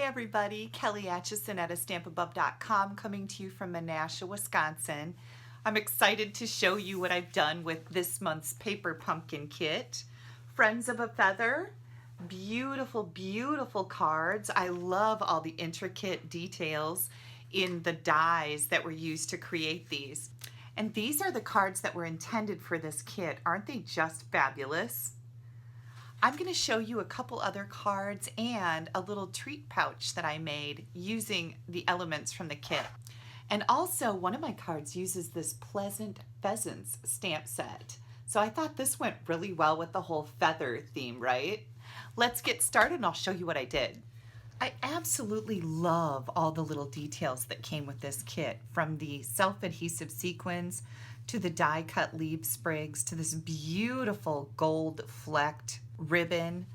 Hey everybody, Kelly Acheson at stampinUp.com coming to you from Menasha, Wisconsin. I'm excited to show you what I've done with this month's paper pumpkin kit. Friends of a Feather, beautiful, beautiful cards. I love all the intricate details in the dies that were used to create these. And these are the cards that were intended for this kit. Aren't they just fabulous? I'm going to show you a couple other cards and a little treat pouch that I made using the elements from the kit. And also, one of my cards uses this Pleasant Pheasants stamp set. So I thought this went really well with the whole feather theme, right? Let's get started and I'll show you what I did. I absolutely love all the little details that came with this kit, from the self-adhesive sequins to the die-cut leaf sprigs to this beautiful gold flecked ribbon,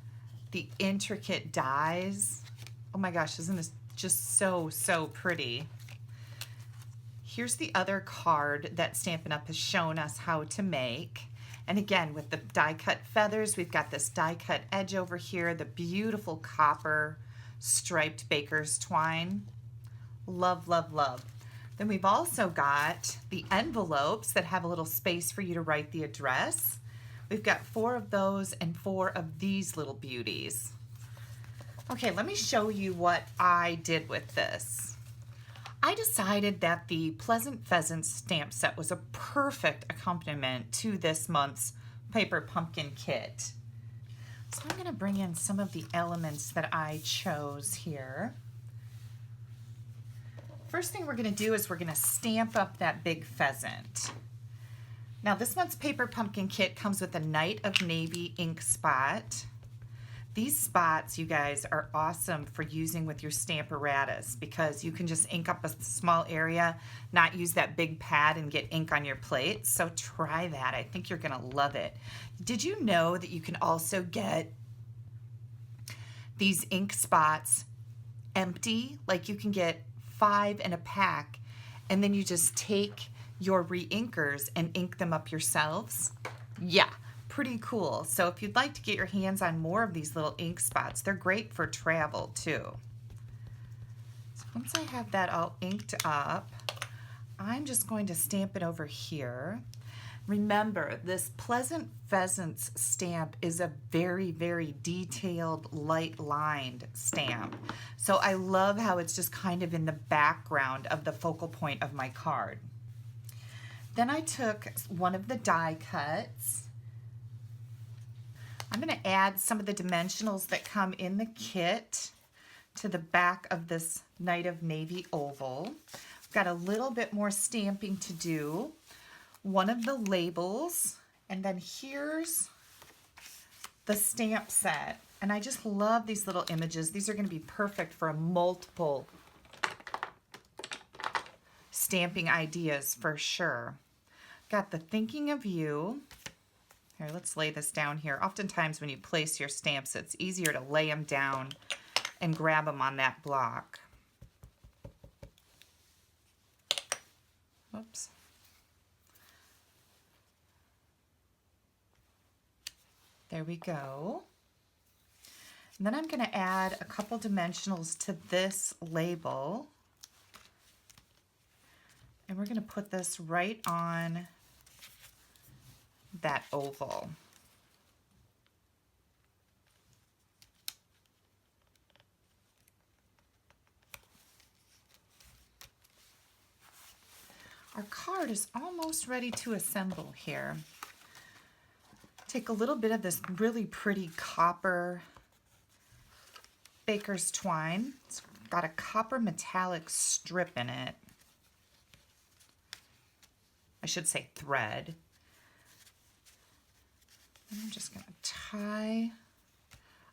the intricate dies. Oh my gosh, isn't this just so pretty? Here's the other card that Stampin' Up! Has shown us how to make. And again, with the die-cut feathers, we've got this die-cut edge over here, the beautiful copper striped baker's twine. Love, love, love. Then we've also got the envelopes that have a little space for you to write the address. We've got 4 of those and 4 of these little beauties. Okay, let me show you what I did with this. I decided that the Pleasant Pheasants stamp set was a perfect accompaniment to this month's paper pumpkin kit. So I'm going to bring in some of the elements that I chose here. First thing we're going to do is we're going to stamp up that big pheasant. Now this month's paper pumpkin kit comes with a Night of Navy ink spot. These spots, you guys, are awesome for using with your Stamparatus because you can just ink up a small area, not use that big pad and get ink on your plate. So try that. I think you're going to love it. Did you know that you can also get these ink spots empty? Like you can get 5 in a pack, and then you just take your re-inkers and ink them up yourselves. Yeah, pretty cool. So if you'd like to get your hands on more of these little ink spots, they're great for travel too. So once I have that all inked up, I'm just going to stamp it over here. Remember, this Pleasant Pheasants stamp is a very, very detailed, light-lined stamp. So I love how it's just kind of in the background of the focal point of my card. Then I took one of the die cuts. I'm going to add some of the dimensionals that come in the kit to the back of this Night of Navy oval. I've got a little bit more stamping to do. One of the labels, and then here's the stamp set. And I just love these little images. These are going to be perfect for multiple stamping ideas for sure. Got the Thinking of You. Here, let's lay this down here. Oftentimes when you place your stamps, it's easier to lay them down and grab them on that block. Oops. There we go. And then I'm going to add a couple dimensionals to this label. And we're going to put this right on that oval. Our card is almost ready to assemble here. Take a little bit of this really pretty copper baker's twine. It's got a copper metallic strip in it. I should say thread. And I'm just going to tie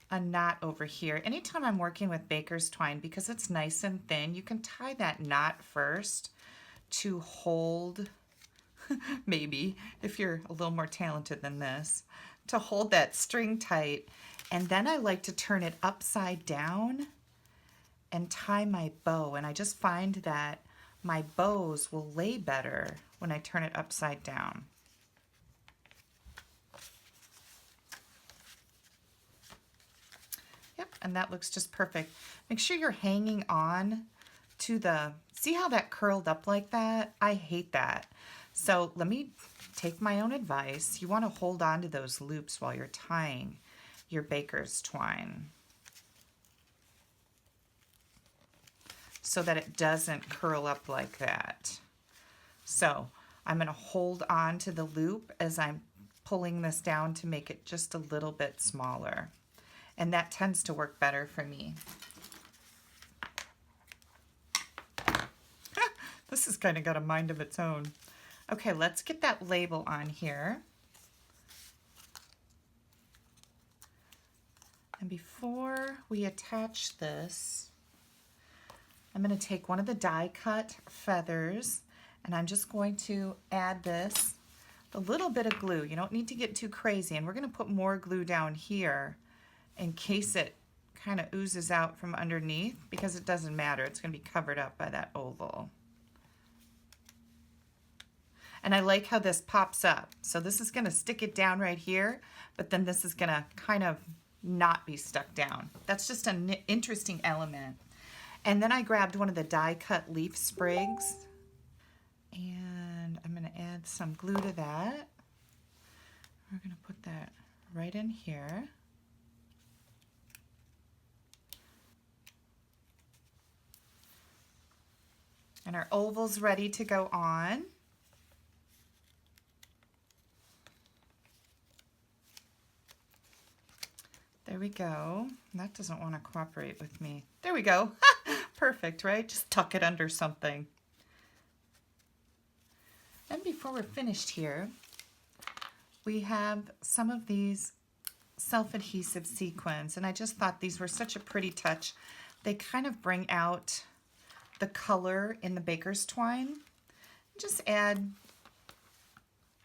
a knot over here. Anytime I'm working with baker's twine, because it's nice and thin, you can tie that knot first to hold, maybe, if you're a little more talented than this, to hold that string tight. And then I like to turn it upside down and tie my bow. And I just find that my bows will lay better when I turn it upside down. and that looks just perfect. Make sure you're hanging on to the, see how that curled up like that? I hate that. So let me take my own advice. You want to hold on to those loops while you're tying your baker's twine so that it doesn't curl up like that. So I'm going to hold on to the loop as I'm pulling this down to make it just a little bit smaller. And that tends to work better for me. This has kind of got a mind of its own. Okay, let's get that label on here. And before we attach this, I'm going to take one of the die cut feathers and I'm just going to add this, a little bit of glue. You don't need to get too crazy, and we're going to put more glue down here in case it kind of oozes out from underneath, because it doesn't matter. It's going to be covered up by that oval. And I like how this pops up. So this is going to stick it down right here, but then this is going to kind of not be stuck down. That's just an interesting element. And then I grabbed one of the die cut leaf sprigs, and I'm going to add some glue to that. We're going to put that right in here. And our oval's ready to go on. There we go. That doesn't want to cooperate with me. There we go. Perfect, right? Just tuck it under something. And before we're finished here, we have some of these self-adhesive sequins, and I just thought these were such a pretty touch. They kind of bring out the color in the baker's twine. Just add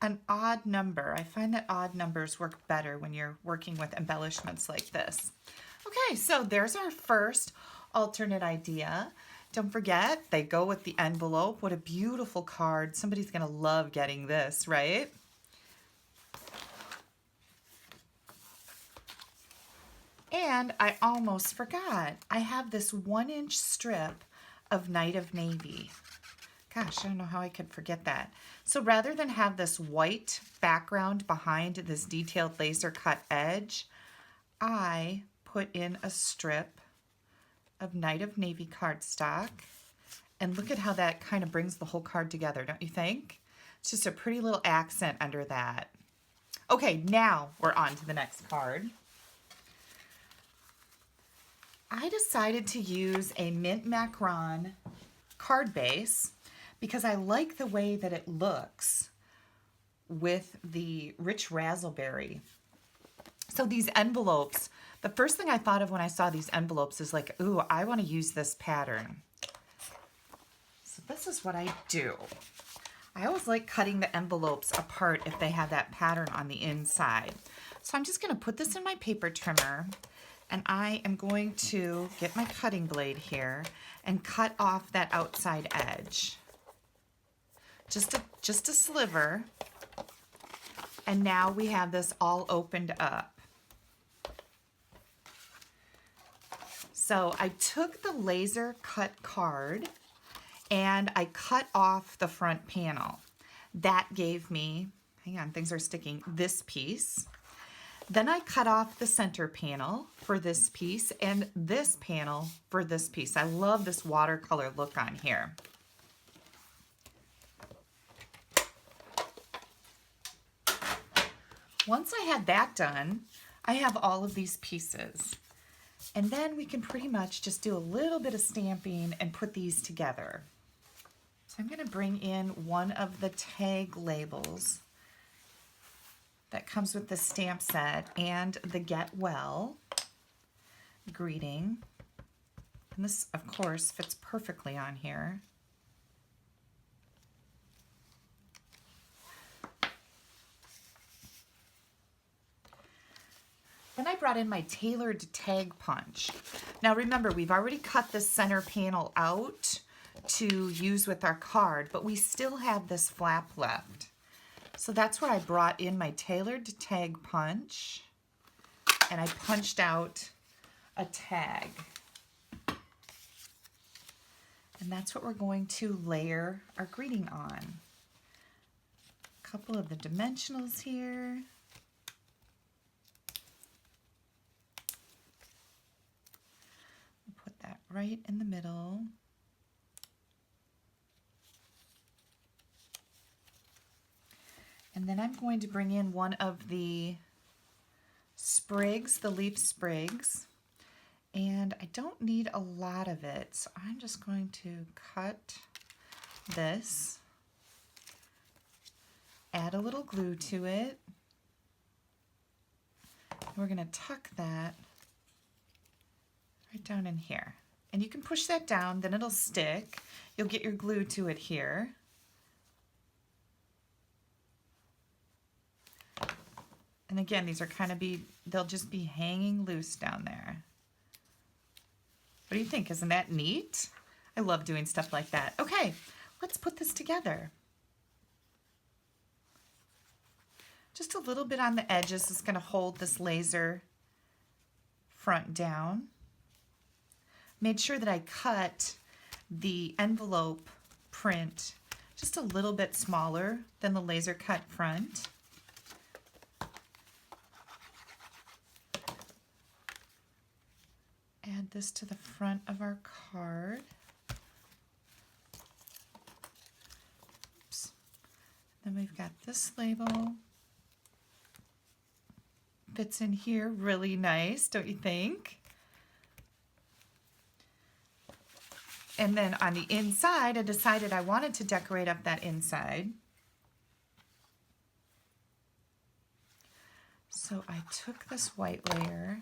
an odd number. I find that odd numbers work better when you're working with embellishments like this. Okay, so there's our first alternate idea. Don't forget, they go with the envelope. What a beautiful card. Somebody's gonna love getting this, right? And I almost forgot, I have this 1-inch strip of Night of Navy. Gosh, I don't know how I could forget that. So rather than have this white background behind this detailed laser cut edge, I put in a strip of Night of Navy cardstock. And look at how that kind of brings the whole card together, don't you think? It's just a pretty little accent under that. Okay, now we're on to the next card. I decided to use a mint macaron card base because I like the way that it looks with the rich raspberry. So these envelopes, the first thing I thought of when I saw these envelopes is like, ooh, I want to use this pattern. So this is what I do. I always like cutting the envelopes apart if they have that pattern on the inside. So I'm just going to put this in my paper trimmer, and I am going to get my cutting blade here and cut off that outside edge. Just a sliver. And now we have this all opened up. So I took the laser cut card and I cut off the front panel. That gave me, hang on, things are sticking, this piece. Then I cut off the center panel for this piece and this panel for this piece. I love this watercolor look on here. Once I had that done, I have all of these pieces. And then we can pretty much just do a little bit of stamping and put these together. So I'm going to bring in one of the tag labels that comes with the stamp set and the Get Well greeting. And this, of course, fits perfectly on here. Then I brought in my tailored tag punch. Now remember, we've already cut the center panel out to use with our card, but we still have this flap left. So that's where I brought in my tailored tag punch, and I punched out a tag. And that's what we're going to layer our greeting on. A couple of the dimensionals here. Put that right in the middle. And then I'm going to bring in one of the sprigs, the leaf sprigs, and I don't need a lot of it, so I'm just going to cut this, add a little glue to it. We're going to tuck that right down in here. And you can push that down, then it'll stick. You'll get your glue to it here. And again, these are they'll just be hanging loose down there. What do you think? Isn't that neat? I love doing stuff like that. Okay, let's put this together. Just a little bit on the edges is going to hold this laser front down. Made sure that I cut the envelope print just a little bit smaller than the laser cut front. Add this to the front of our card. Oops. Then we've got this label. Fits in here really nice, don't you think? And then on the inside, I decided I wanted to decorate up that inside. So I took this white layer,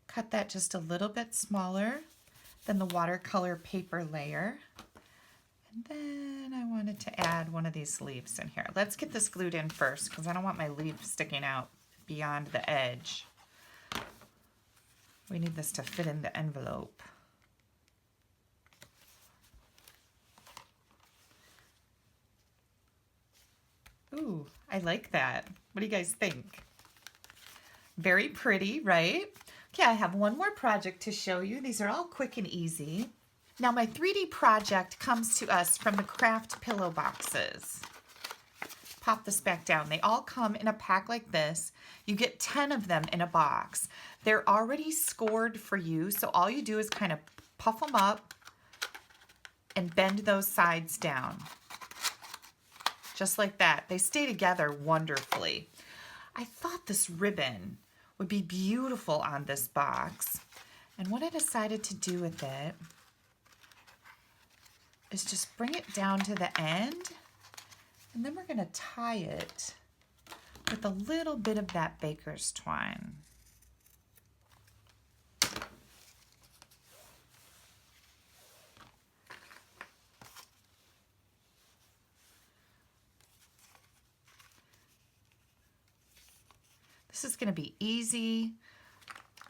cut that just a little bit smaller than the watercolor paper layer. And then I wanted to add one of these leaves in here. Let's get this glued in first because I don't want my leaf sticking out beyond the edge. We need this to fit in the envelope. Ooh, I like that. What do you guys think? Very pretty, right? Okay, I have one more project to show you. These are all quick and easy. Now my 3D project comes to us from the craft pillow boxes. Pop this back down. They all come in a pack like this. You get 10 of them in a box. They're already scored for you, so all you do is kind of puff them up and bend those sides down. Just like that. They stay together wonderfully. I thought this ribbon would be beautiful on this box. And what I decided to do with it is just bring it down to the end, and then we're going to tie it with a little bit of that baker's twine. This is going to be easy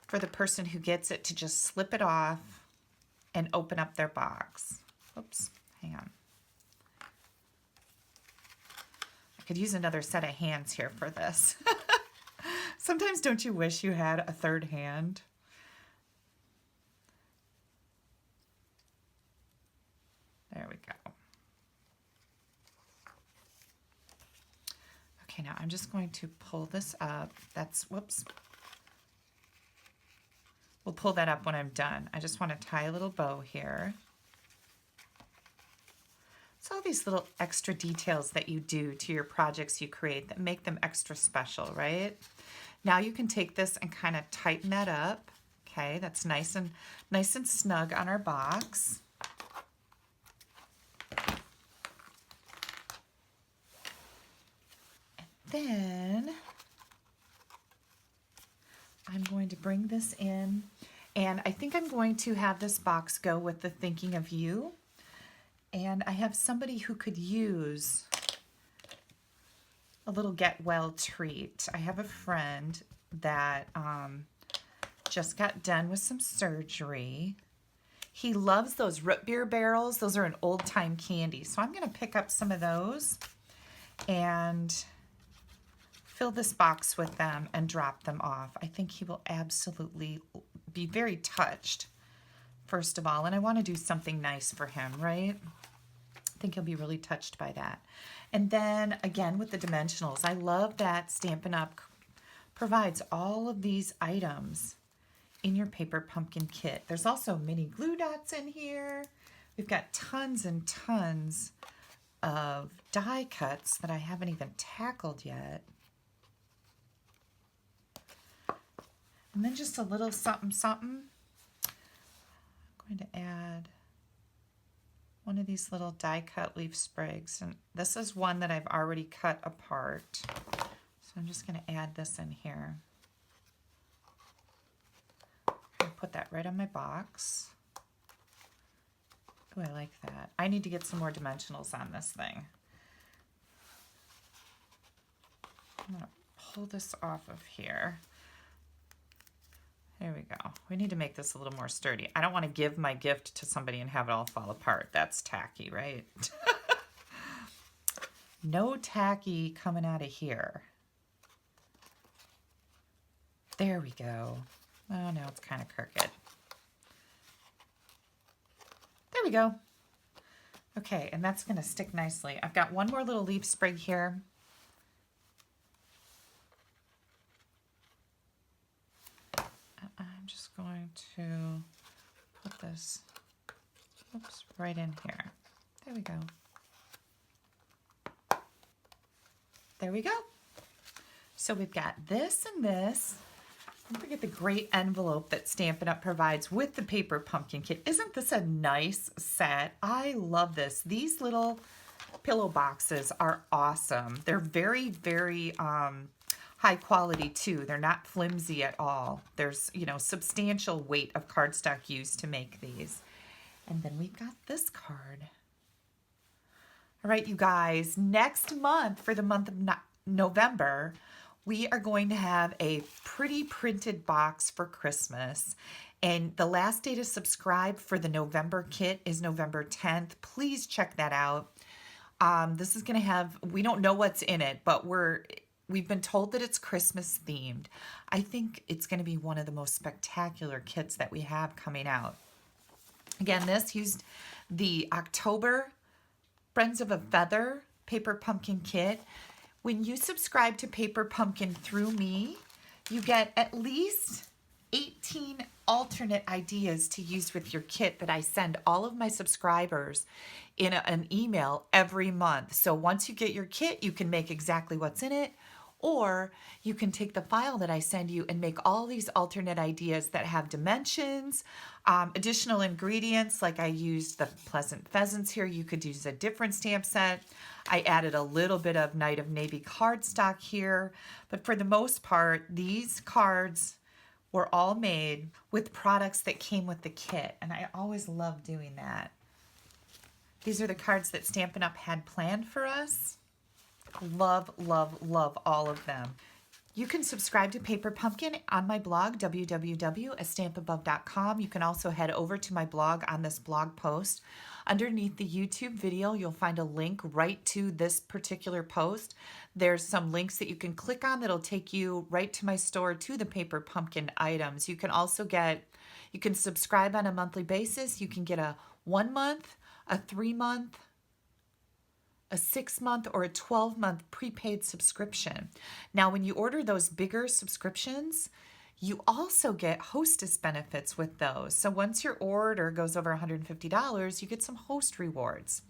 for the person who gets it to just slip it off and open up their box. Oops, hang on. I could use another set of hands here for this. Sometimes don't you wish you had a third hand? There we go. Okay, now I'm just going to pull this up. Whoops. We'll pull that up when I'm done. I just want to tie a little bow here. It's all these little extra details that you do to your projects you create that make them extra special, right? Now you can take this and kind of tighten that up. Okay, that's nice and snug on our box. Then I'm going to bring this in, and I think I'm going to have this box go with the thinking of you. And I have somebody who could use a little get well treat. I have a friend that just got done with some surgery. He loves those root beer barrels. Those are an old time candy. So I'm going to pick up some of those and fill this box with them and drop them off. I think he will absolutely be very touched, first of all, and I want to do something nice for him, right? I think he'll be really touched by that. And then again with the dimensionals, I love that Stampin' Up! Provides all of these items in your paper pumpkin kit. There's also mini glue dots in here. We've got tons and tons of die cuts that I haven't even tackled yet. And then just a little something something. I'm going to add one of these little die cut leaf sprigs, and this is one that I've already cut apart. So I'm just going to add this in here. I'll put that right on my box. Oh, I like that. I need to get some more dimensionals on this thing. I'm going to pull this off of here. There we go. We need to make this a little more sturdy. I don't want to give my gift to somebody and have it all fall apart. That's tacky, right? No tacky coming out of here. There we go. Oh, now it's kind of crooked. There we go. Okay, and that's going to stick nicely. I've got one more little leaf sprig here. I'm just going to put this, oops, right in here. There we go. There we go. So we've got this and this. Don't forget the great envelope that Stampin' Up! Provides with the paper pumpkin kit. Isn't this a nice set? I love this. These little pillow boxes are awesome. They're very, very high quality too. They're not flimsy at all. There's, you know, substantial weight of cardstock used to make these. And then we've got this card. All right, you guys, next month, for the month of November, we are going to have a pretty printed box for Christmas. And the last day to subscribe for the November kit is November 10th. Please check that out. This is going to have, we don't know what's in it, but we've been told that it's Christmas themed. I think it's going to be one of the most spectacular kits that we have coming out. Again, this used the October Friends of a Feather paper pumpkin kit. When you subscribe to Paper Pumpkin through me, you get at least 18 alternate ideas to use with your kit that I send all of my subscribers in an email every month. So once you get your kit, you can make exactly what's in it, or you can take the file that I send you and make all these alternate ideas that have dimensions, additional ingredients, like I used the Pleasant Pheasants here. You could use a different stamp set. I added a little bit of Night of Navy cardstock here, but for the most part, these cards were all made with products that came with the kit, and I always love doing that. These are the cards that Stampin' Up! Had planned for us. Love, love, love all of them. You can subscribe to Paper Pumpkin on my blog, www.astampabove.com. You can also head over to my blog on this blog post. Underneath the YouTube video, you'll find a link right to this particular post. There's some links that you can click on that'll take you right to my store to the Paper Pumpkin items. You can also you can subscribe on a monthly basis. You can get a 1 month, a 3 month, a 6 month, or a 12-month prepaid subscription. Now, when you order those bigger subscriptions, you also get hostess benefits with those. So once your order goes over $150, you get some host rewards.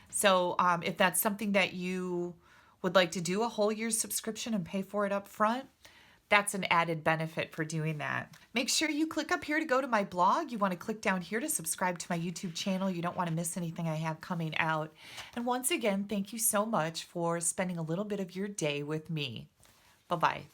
So if that's something that you would like to do, a whole year's subscription and pay for it up front, that's an added benefit for doing that. Make sure you click up here to go to my blog. You want to click down here to subscribe to my YouTube channel. You don't want to miss anything I have coming out. And once again, thank you so much for spending a little bit of your day with me. Bye-bye.